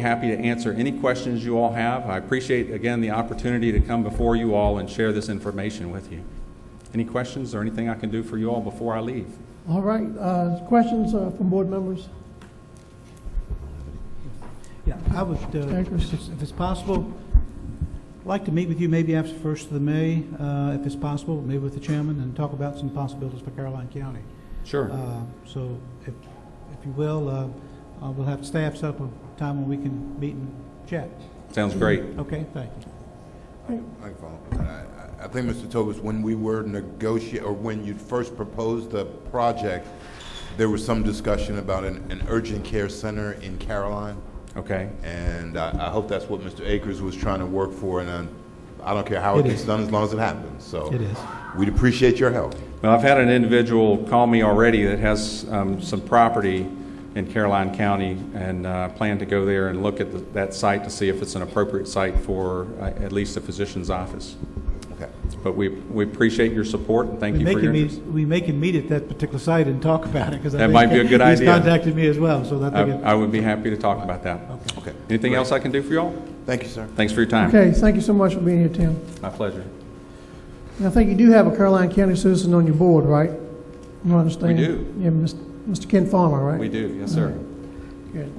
Happy to answer any questions you all have. I appreciate, again, the opportunity to come before you all and share this information with you. Any questions or anything I can do for you all before I leave? All right. Questions from board members? Yeah, I would, if it's possible, I'd like to meet with you maybe after the 1st of May, if it's possible, maybe with the chairman, and talk about some possibilities for Caroline County. Sure. So if you will, we'll have staff set up a time when we can meet and chat. Sounds great. Okay, thank you. I think, Mr. Tobis, when we were negotiating, or when you first proposed the project, there was some discussion about an urgent care center in Caroline. Okay. And I hope that's what Mr. Akers was trying to work for, and I don't care how it gets done as long as it happens. So it is. We'd appreciate your help. Well, I've had an individual call me already that has some property in Caroline County, and plan to go there and look at that site to see if it's an appropriate site for at least a physician's office. Okay. But we appreciate your support, and thank you for your interest. We may can meet at that particular site and talk about it, because that might be a good idea. He's contacted me as well, so that I would be happy to talk about that. Okay. Anything else I can do for you all? Thank you, sir. Thanks for your time. Okay, thank you so much for being here, Tim. My pleasure. And I think you do have a Caroline County citizen on your board, right? I understand. We do. Yeah, Mr. Ken Farmer, right? We do, yes, sir. Good.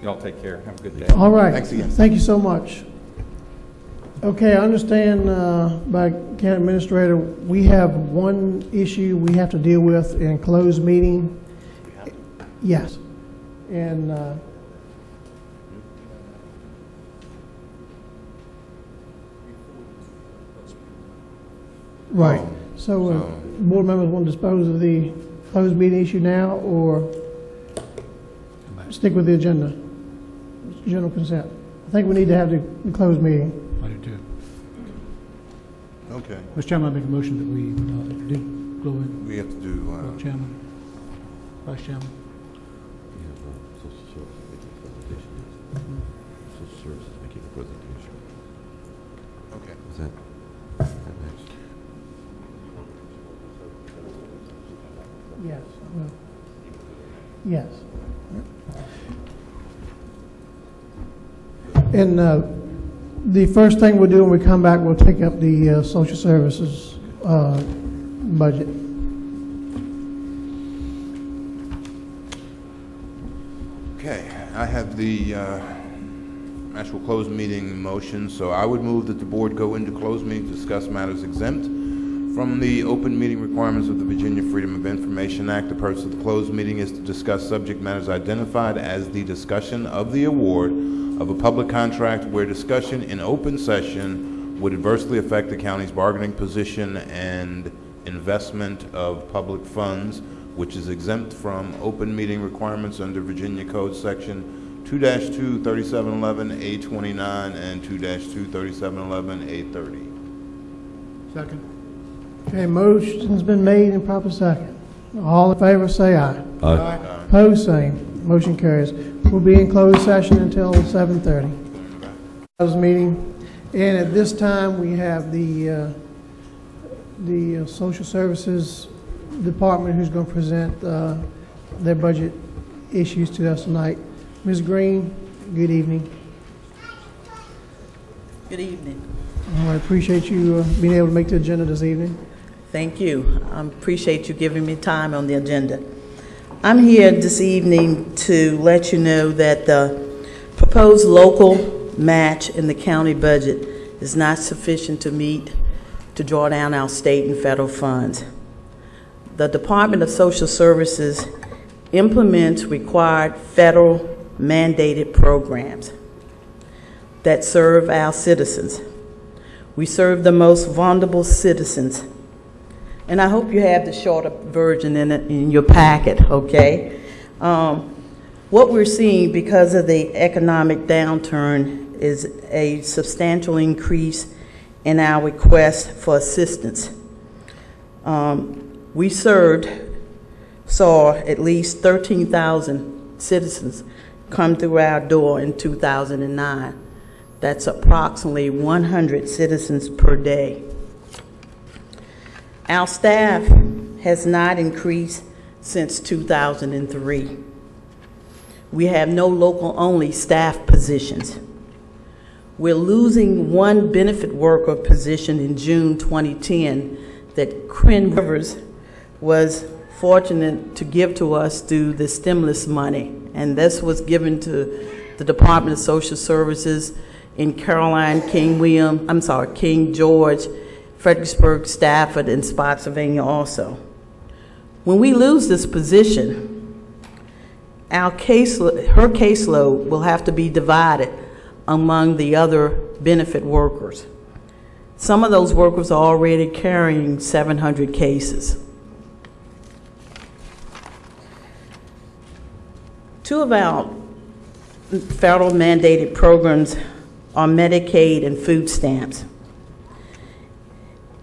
Y'all take care. Have a good day. All right. Thanks again. Thank you so much. Okay, I understand by County Administrator, we have one issue we have to deal with in closed meeting. Yes. And right. So board members want to dispose of the closed meeting issue now, or stick with the agenda? General consent. I think we need to have the closed meeting. I do too. Okay. Mr. Chairman, I make a motion that we do go in. We have to do. Chairman, Vice Chairman. We have social services making a presentation. Social services making a presentation. Okay. Is that next? Yes. Yes. And the first thing we'll do when we come back, we'll take up the social services budget. Okay, I have the actual closed meeting motion, so I would move that the board go into closed meeting to discuss matters exempt from the open meeting requirements of the Virginia Freedom of Information Act. The purpose of the closed meeting is to discuss subject matters identified as the discussion of the award of a public contract where discussion in open session would adversely affect the county's bargaining position and investment of public funds, which is exempt from open meeting requirements under Virginia Code Section 2-23711 A29 and 2-23711 A30. Second. Okay, motion's been made and proper second. All in favor say aye. Aye. Opposed, same. Motion carries. We'll be in closed session until 7:30. Closed meeting, and at this time we have the Social Services Department who's going to present their budget issues to us tonight. Ms. Green, good evening. Good evening. I appreciate you being able to make the agenda this evening. Thank you. I appreciate you giving me time on the agenda. I'm here this evening to let you know that the proposed local match in the county budget is not sufficient to draw down our state and federal funds. The Department of Social Services implements required federal mandated programs that serve our citizens. We serve the most vulnerable citizens. And I hope you have the shorter version in your packet, okay? What we're seeing because of the economic downturn is a substantial increase in our request for assistance. We saw at least 13,000 citizens come through our door in 2009. That's approximately 100 citizens per day. Our staff has not increased since 2003. We have no local-only staff positions. We're losing one benefit worker position in June 2010 that Quinn Rivers was fortunate to give to us through the stimulus money. And this was given to the Department of Social Services in Caroline, King George, Fredericksburg, Stafford, and Spotsylvania also. When we lose this position, her caseload will have to be divided among the other benefit workers. Some of those workers are already carrying 700 cases. Two of our federal mandated programs are Medicaid and food stamps.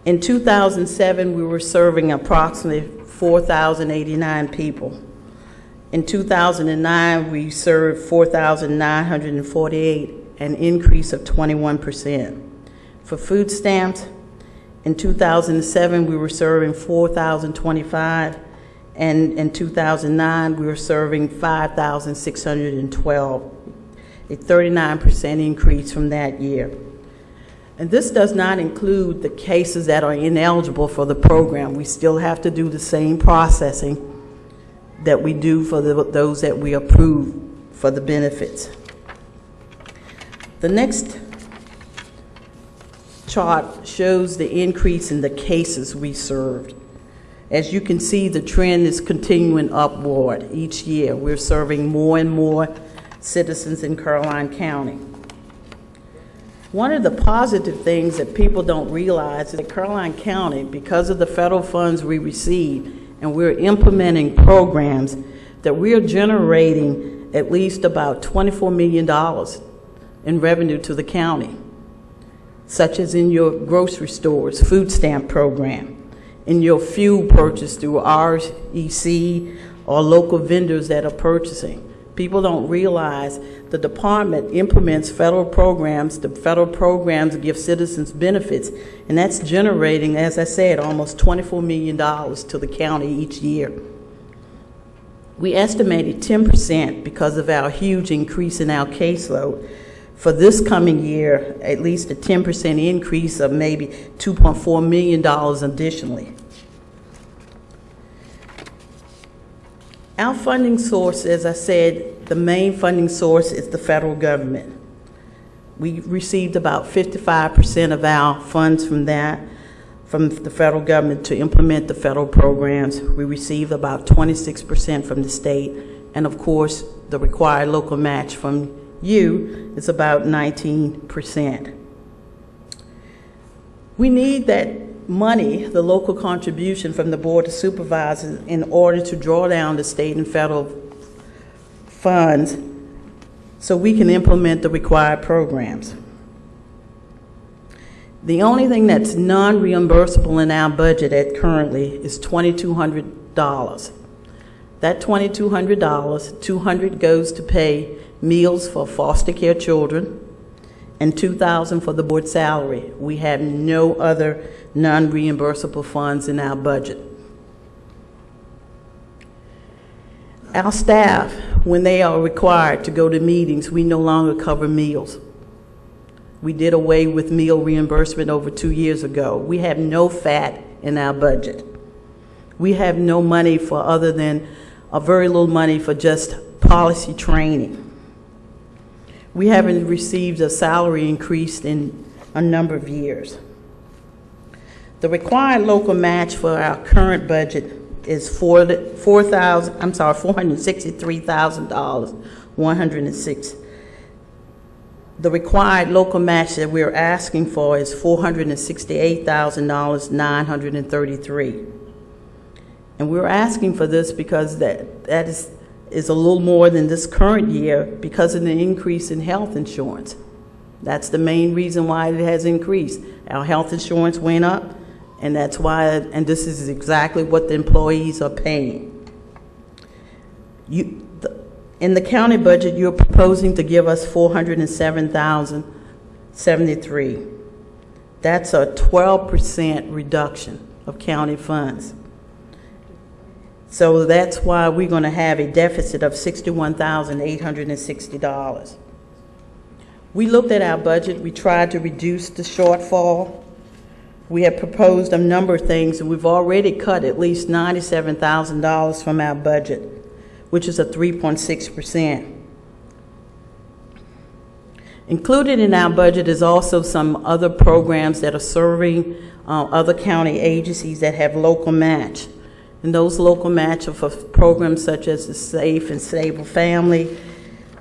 In 2007, we were serving approximately 4,089 people. In 2009, we served 4,948, an increase of 21%. For food stamps, in 2007, we were serving 4,025, and in 2009, we were serving 5,612, a 39% increase from that year. And this does not include the cases that are ineligible for the program. We still have to do the same processing that we do for those that we approve for the benefits. The next chart shows the increase in the cases we served. As you can see, the trend is continuing upward each year. We're serving more and more citizens in Caroline County. One of the positive things that people don't realize is that Caroline County, because of the federal funds we receive, and we're implementing programs, that we're generating at least about $24 million in revenue to the county, such as in your grocery stores, food stamp program, in your fuel purchase through REC or local vendors that are purchasing. People don't realize the department implements federal programs. The federal programs give citizens benefits, and that's generating, as I said, almost $24 million to the county each year. We estimated 10% because of our huge increase in our caseload. For this coming year, at least a 10% increase of maybe $2.4 million additionally. Our funding source, as I said, the main funding source is the federal government. We received about 55% of our funds from the federal government to implement the federal programs. We received about 26% from the state, and of course, the required local match from you is about 19%. We need that money, the local contribution from the Board of Supervisors, in order to draw down the state and federal funds so we can implement the required programs. The only thing that's non-reimbursable in our budget currently is $2,200. That $2,200, $200 goes to pay meals for foster care children, and $2,000 for the board salary. We have no other non-reimbursable funds in our budget. Our staff, when they are required to go to meetings, we no longer cover meals. We did away with meal reimbursement over 2 years ago. We have no fat in our budget. We have no money for other than very little money for just policy training. We haven't received a salary increase in a number of years. The required local match for our current budget is $463,000, 106. The required local match that we're asking for is $468,000, 933. And we're asking for this because that is a little more than this current year because of the increase in health insurance. That's the main reason why it has increased. Our health insurance went up, and that's why, and this is exactly what the employees are paying. In the county budget, you're proposing to give us $407,073. That's a 12% reduction of county funds. So that's why we're going to have a deficit of $61,860. We looked at our budget. We tried to reduce the shortfall. We have proposed a number of things, and we've already cut at least $97,000 from our budget, which is a 3.6%. Included in our budget is also some other programs that are serving other county agencies that have local match. And those local match are for programs such as the Safe and Stable Family,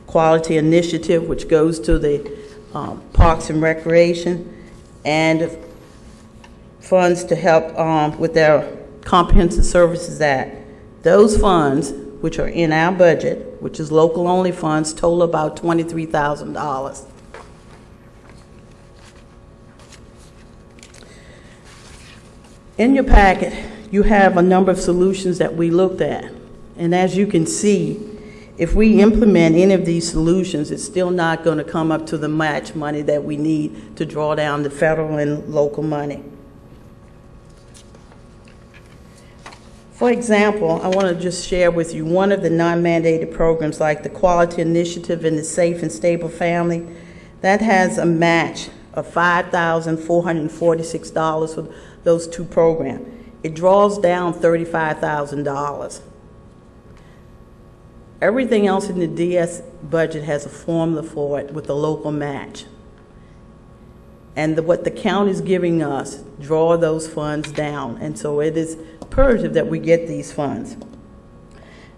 Quality Initiative, which goes to the Parks and Recreation, and funds to help with their Comprehensive Services Act. Those funds, which are in our budget, which is local only funds, total about $23,000. In your packet, you have a number of solutions that we looked at. And as you can see, if we implement any of these solutions, it's still not going to come up to the match money that we need to draw down the federal and local money. For example, I want to just share with you one of the non-mandated programs like the Quality Initiative and the Safe and Stable Family. That has a match of $5,446 for those two programs. It draws down $35,000. Everything else in the DS budget has a formula for it with a local match. And what the county is giving us draw those funds down. And so it is imperative that we get these funds.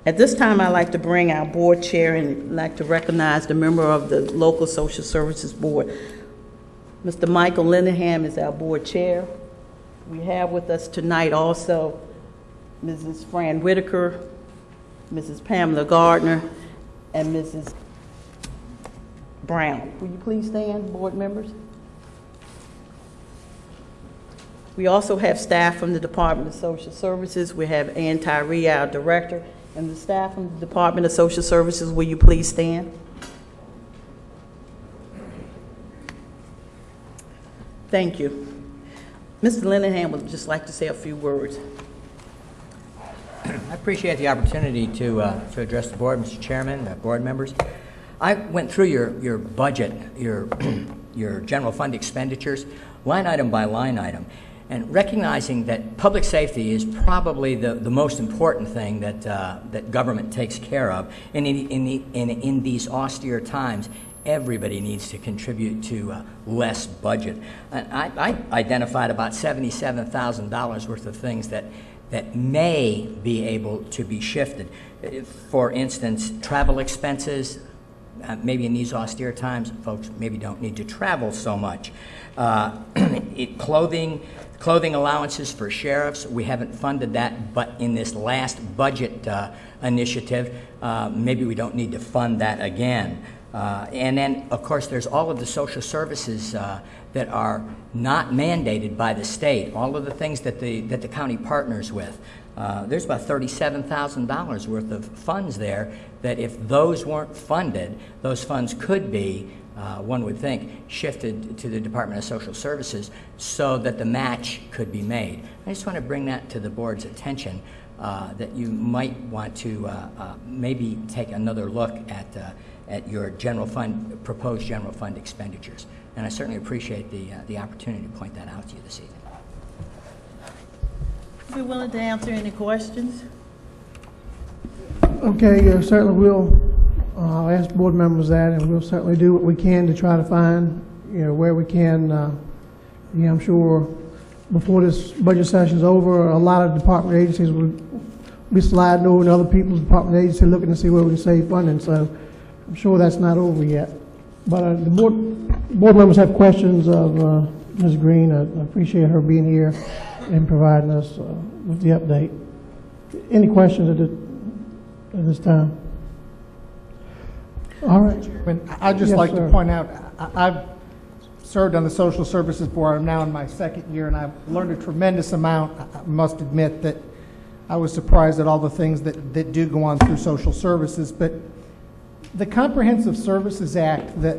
At this time, I'd like to bring our board chair and I'd like to recognize the member of the local social services board. Mr. Michael Linehan is our board chair. We have with us tonight also Mrs. Fran Whitaker, Mrs. Pamela Gardner, and Mrs. Brown. Will you please stand, board members? We also have staff from the Department of Social Services. We have Ann Tyree, our director, and the staff from the Department of Social Services. Will you please stand? Thank you. Mr. Linehan would just like to say a few words. I appreciate the opportunity to address the board, Mr. Chairman, board members. I went through your budget, your general fund expenditures, line item by line item, and recognizing that public safety is probably the most important thing that government takes care of, and in these austere times, everybody needs to contribute to less budget. And I identified about $77,000 worth of things that may be able to be shifted. For instance, travel expenses. Maybe in these austere times, folks maybe don't need to travel so much. Clothing allowances for sheriffs, we haven't funded that, but in this last budget initiative, maybe we don't need to fund that again. And then, of course, there's all of the social services that are not mandated by the state, all of the things that the county partners with. There's about $37,000 worth of funds there that if those weren't funded, those funds could be, one would think, shifted to the Department of Social Services so that the match could be made. I just want to bring that to the board's attention, that you might want to maybe take another look at your general fund, proposed general fund expenditures. And I certainly appreciate the opportunity to point that out to you this evening. Be willing to answer any questions? Okay, certainly we'll, I'll ask board members that, and we'll certainly do what we can to try to find, where we can. I'm sure before this budget session's over, a lot of department agencies will be sliding over to other people's department agencies looking to see where we can save funding, so I'm sure that's not over yet. But the board members have questions of Ms. Green. I appreciate her being here and providing us with the update. Any questions at this time? All right. I'd just Yes, like sir. to point out, I've served on the Social Services Board. I'm now in my second year, and I've learned a tremendous amount. I must admit that I was surprised at all the things that do go on through social services. But the Comprehensive Services Act that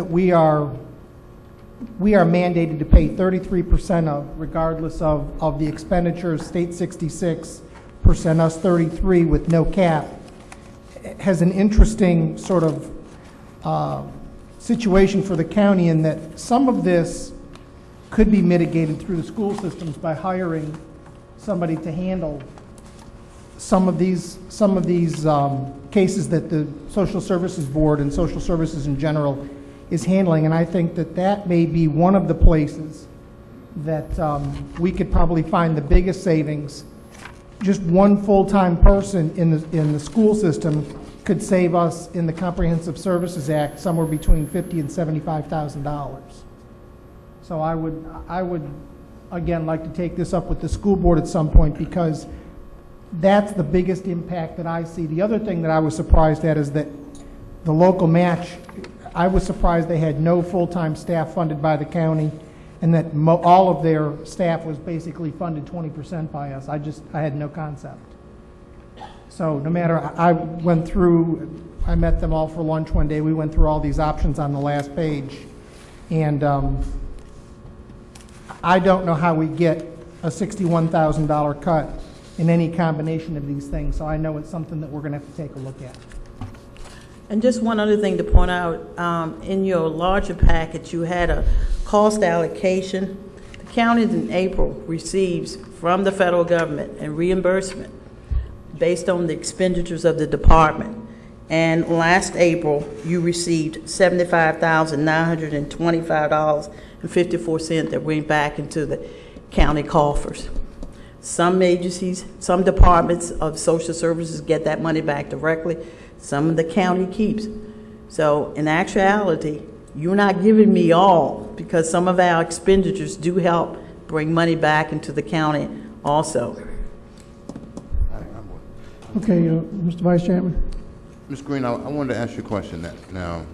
we are mandated to pay 33% of, regardless of the expenditures, State 66, us 33 with no cap, has an interesting sort of situation for the county in that some of this could be mitigated through the school systems by hiring somebody to handle some of these cases that the Social Services Board and social services in general is handling. And I think that that may be one of the places that we could probably find the biggest savings. Just one full-time person in the school system could save us in the Comprehensive Services Act somewhere between $50,000 and $75,000. So I would again like to take this up with the school board at some point, because that's the biggest impact that I see. The other thing that I was surprised at is that the local match, I was surprised they had no full-time staff funded by the county, and that all of their staff was basically funded 20% by us. I had no concept. So no matter, I met them all for lunch one day. We went through all these options on the last page, and I don't know how we get a $61,000 cut in any combination of these things. So I know it's something that we're going to have to take a look at. And just one other thing to point out, in your larger package, you had a cost allocation. The county in April receives from the federal government and reimbursement based on the expenditures of the department. And last April, you received $75,925.54 that went back into the county coffers. Some agencies, some departments of social services get that money back directly. Some of the county keeps. So in actuality, you're not giving me all, because some of our expenditures do help bring money back into the county also. Okay, Mr. Vice Chairman. Ms. Green, I wanted to ask you a question. Now,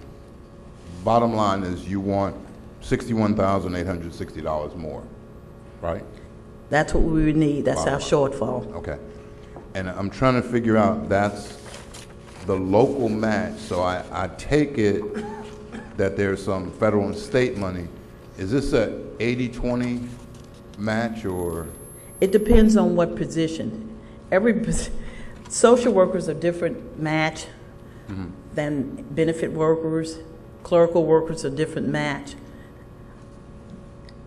bottom line is you want $61,860 more, right? That's what we would need. That's our shortfall. Okay. And I'm trying to figure out, that's the local match. So I take it that there's some federal and state money. Is this a 80-20 match, or? It depends on what position. Social workers are different match than benefit workers. Clerical workers are different match.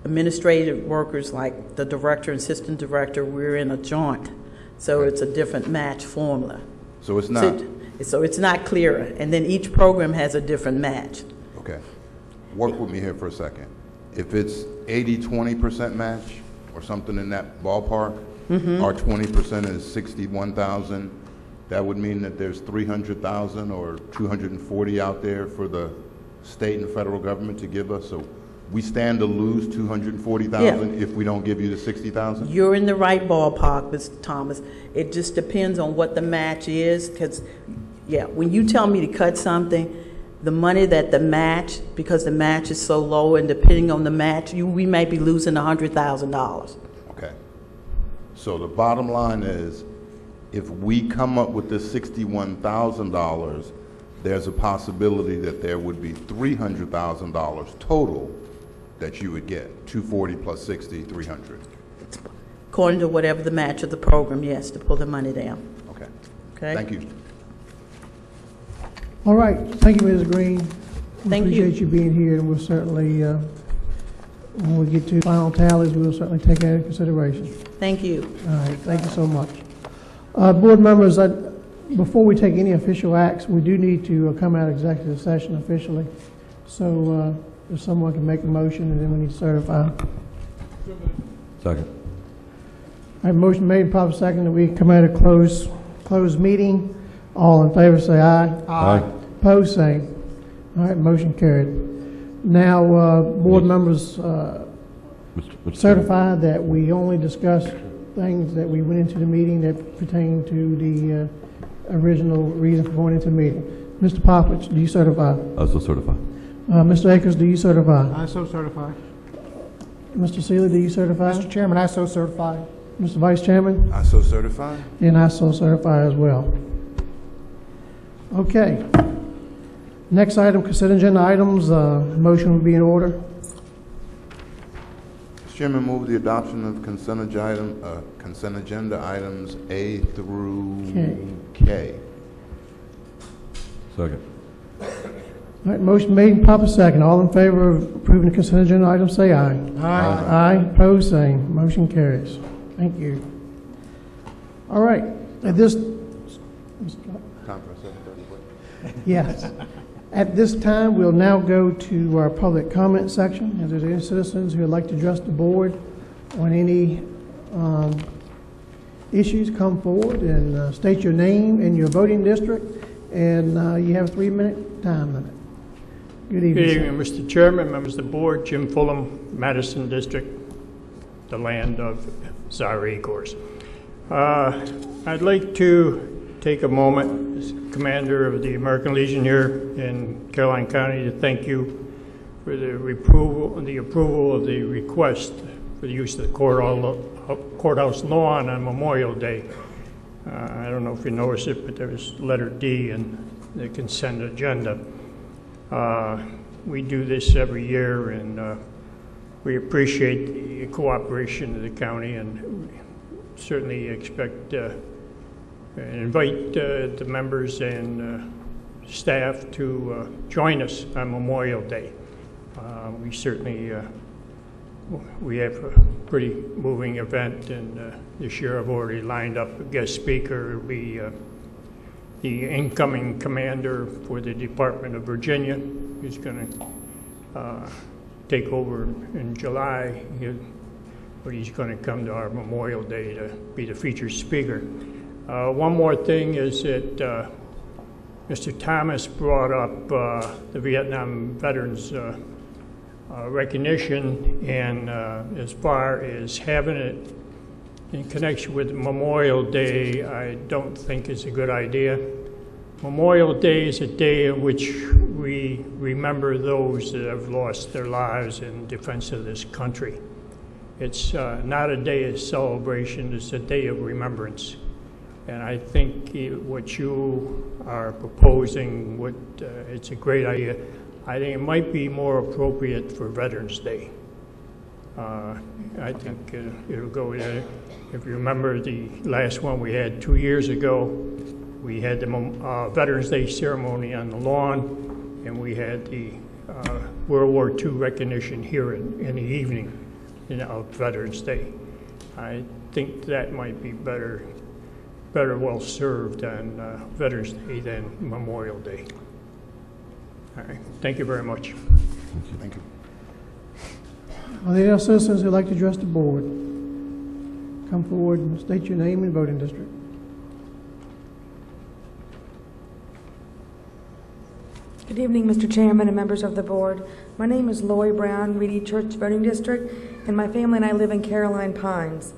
Administrative workers, like the director and assistant director, we're in a joint. So it's a different match formula. So it's not? So it's not clearer. And then each program has a different match. Okay. Work with me here for a second. If it's 80-20% match or something in that ballpark, our 20% is 61,000, that would mean that there's 300,000 or 240 out there for the state and federal government to give us. So we stand to lose 240,000 if we don't give you the 60,000? You're in the right ballpark, Mr. Thomas. It just depends on what the match is, because, when you tell me to cut something, the money that the match, because the match is so low, and depending on the match, we may be losing $100,000. Okay. So the bottom line is, if we come up with this $61,000, there's a possibility that there would be $300,000 total that you would get, 240 plus 60, 300. According to whatever the match of the program, yes, to pull the money down. Okay. Okay. Thank you. All right. Thank you, Ms. Green. Thank you. Appreciate you being here, and we'll certainly, when we get to final tallies, we'll certainly take that into consideration. Thank you. All right. Thank you so much. Board members, before we take any official acts, we do need to come out of executive session officially. So if someone can make a motion, and then we need to certify. Second. All right, motion made, proper second, that we come out of closed meeting. All in favor say aye. Aye. Opposed, same. All right, motion carried. Now, board members certify that we only discussed things that we went into the meeting that pertain to the original reason for going into the meeting. Mr. Popovich, do you certify? I so certify. Mr. Akers, do you certify? I so certify. Mr. Seeley, do you certify? Mr. Chairman, I so certify. Mr. Vice Chairman? I so certify. And I so certify as well. Okay. Next item, consent agenda items. Motion will be in order. Mr. Chairman, move the adoption of consent agenda items A through K. Second. All right, motion made and proper second. All in favor of approving the consent agenda items, say aye. Aye. Aye. Opposed, same. Motion carries. Thank you. All right. At this, Time for a 7:30 break. yes. At this time, we'll now go to our public comment section. If there's any citizens who would like to address the board on any issues, come forward and state your name and your voting district, and you have a 3-minute time limit. Good evening, Good evening, Mr. Chairman, members of the board. Jim Fulham, Madison District, the land of Zara Course. I'd like to take a moment as commander of the American Legion here in Caroline County to thank you for the approval of the request for the use of the courthouse lawn on Memorial Day. I don't know if you noticed it, but there was letter D in the consent agenda. We do this every year, and we appreciate the cooperation of the county, and certainly expect invite the members and staff to join us on Memorial Day. We certainly we have a pretty moving event, and this year I've already lined up a guest speaker. It'll be the incoming commander for the Department of Virginia, who's going to take over in July, but he's going to come to our Memorial Day to be the featured speaker. One more thing is that Mr. Thomas brought up the Vietnam Veterans recognition, and as far as having it in connection with Memorial Day, I don't think it's a good idea. Memorial Day is a day in which we remember those that have lost their lives in defense of this country. It's not a day of celebration, it's a day of remembrance. And I think what you are proposing, it's a great idea. I think it might be more appropriate for Veterans Day. I think it'll go with it. If you remember the last one we had 2 years ago, we had the Veterans Day ceremony on the lawn, and we had the World War II recognition here in the evening of Veterans Day. I think that might be better well served on Veterans Day than Memorial Day. All right, thank you very much. Thank you. Are there any citizens who'd like to address the board? Come forward and state your name and voting district. Good evening, Mr. Chairman and members of the board. My name is Lori Brown, Reedy Church Voting District, and my family and I live in Caroline Pines.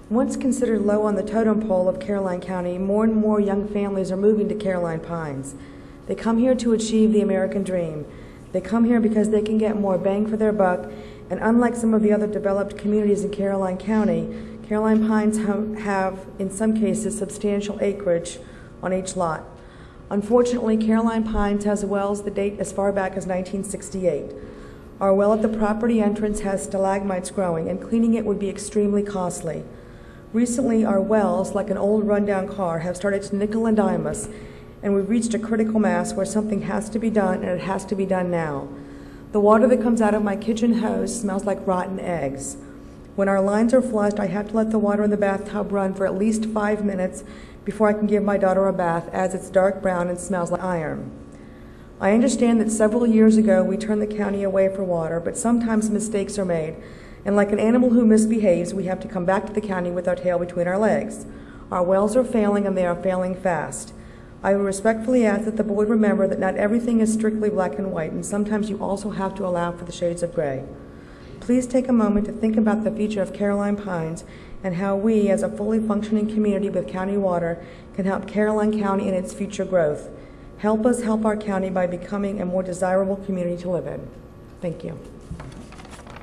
Once considered low on the totem pole of Caroline County, more and more young families are moving to Caroline Pines. They come here to achieve the American dream. They come here because they can get more bang for their buck, and unlike some of the other developed communities in Caroline County, Caroline Pines have, in some cases, substantial acreage on each lot. Unfortunately, Caroline Pines has wells that date as far back as 1968. Our well at the property entrance has stalagmites growing, and cleaning it would be extremely costly. Recently, our wells, like an old rundown car, have started to nickel and dime us, and we've reached a critical mass where something has to be done, and it has to be done now. The water that comes out of my kitchen hose smells like rotten eggs. When our lines are flushed, I have to let the water in the bathtub run for at least 5 minutes before I can give my daughter a bath, as it's dark brown and smells like iron. I understand that several years ago we turned the county away for water, but sometimes mistakes are made, and like an animal who misbehaves, we have to come back to the county with our tail between our legs. Our wells are failing, and they are failing fast. I would respectfully ask that the board remember that not everything is strictly black and white, and sometimes you also have to allow for the shades of gray. Please take a moment to think about the future of Caroline Pines and how we, as a fully functioning community with county water, can help Caroline County in its future growth. Help us help our county by becoming a more desirable community to live in. Thank you.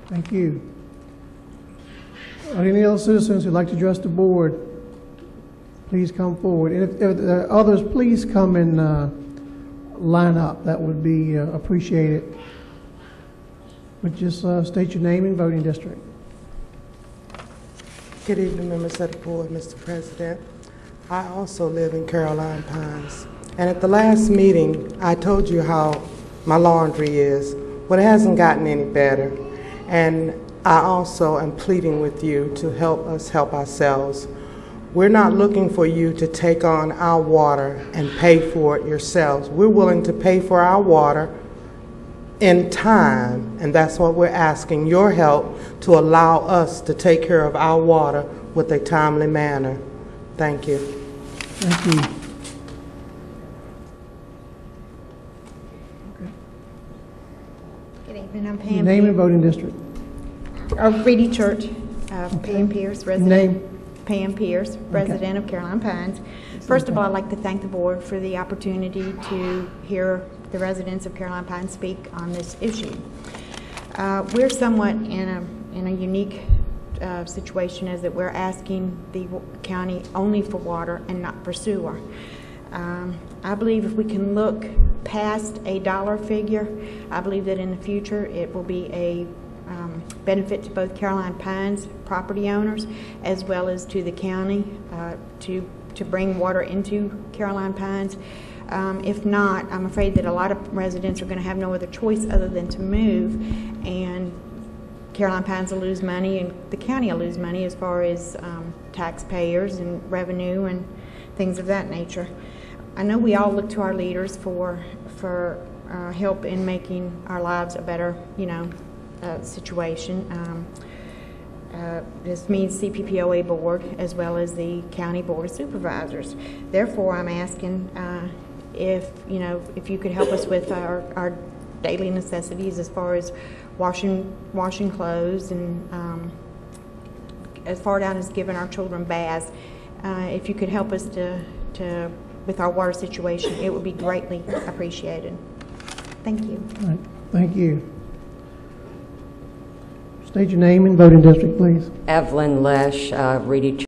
Thank you. Are there any other citizens who'd like to address the board? Please come forward. And if there are others, please come and line up. That would be appreciated. But just state your name and voting district. Good evening, members of the board, Mr. President. I also live in Caroline Pines. And at the last meeting, I told you how my laundry is. Well, it hasn't gotten any better. And I also am pleading with you to help us help ourselves. We're not looking for you to take on our water and pay for it yourselves. We're willing to pay for our water in time, and that's what we're asking your help to allow us to take care of our water with a timely manner. Thank you. Thank you. Good evening, I'm Pam. Your name and voting district. Reedy Church, Pam Pierce, resident. Name? Pam Pierce, resident of Caroline Pines. First of all, I'd like to thank the board for the opportunity to hear the residents of Caroline Pines speak on this issue. We're somewhat in a unique situation, is that we're asking the county only for water and not for sewer. I believe if we can look past a dollar figure, I believe that in the future it will be a benefit to both Caroline Pines property owners as well as to the county to bring water into Caroline Pines. If not, I'm afraid that a lot of residents are going to have no other choice other than to move, and Caroline Pines will lose money and the county will lose money as far as taxpayers and revenue and things of that nature. I know we all look to our leaders for help in making our lives a better, situation. This means CPPOA board as well as the county board of supervisors. Therefore, I'm asking if you could help us with our daily necessities as far as washing clothes and as far down as giving our children baths. If you could help us to with our water situation, it would be greatly appreciated. Thank you. All right. Thank you. State your name and voting district, please. Evelyn Lesh, Reedy